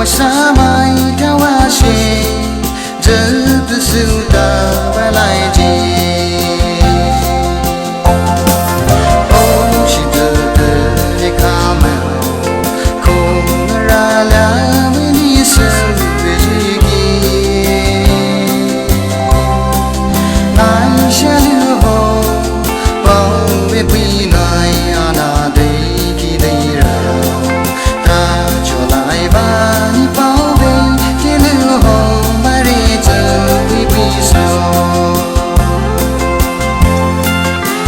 sa mai theo hoa she giờ từ sự ta và lại gì oh she từ từ để khám không ra là mới đi sớm về gì kia ai sẽ lưu hồ bao về bị này ana đây khi đây ra ta cho lại và đi bao về cái lưu hồ mà đi chờ vì bị sao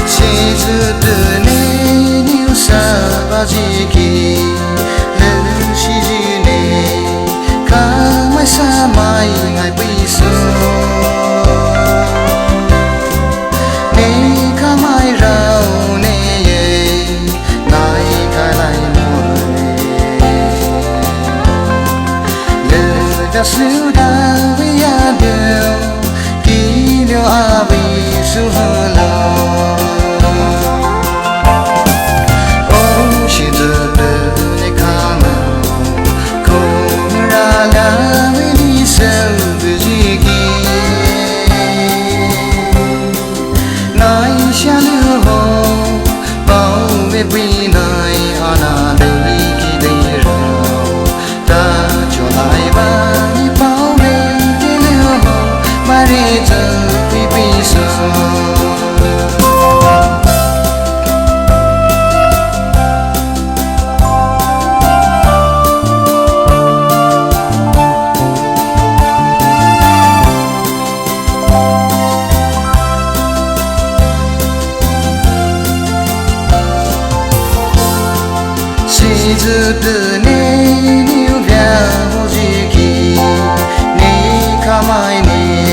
chỉ từ từ này nhiều xa và chỉ khi lần chỉ gì này cả mai xa mai ngày bị sao sự đã với anh điều điều vì sự hờ lo oh chỉ giờ để khám không ra là với đi sâu về gì kia nói xa lưu hồ bao về vì nơi ana đây khi đây rồi ta cho lại ba từ từ này níu vào gì kỳ này khám ai này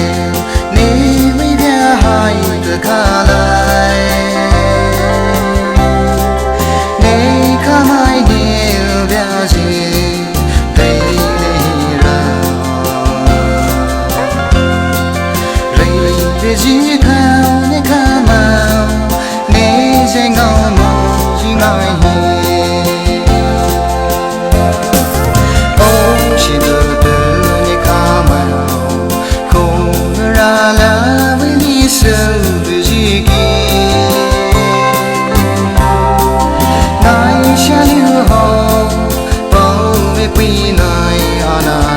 mấy đứa hai từ khá lại này khám ai níu vào gì đây ra rồi về gì khao này khám ao này sẽ ngao màu gì nói quy nơi ana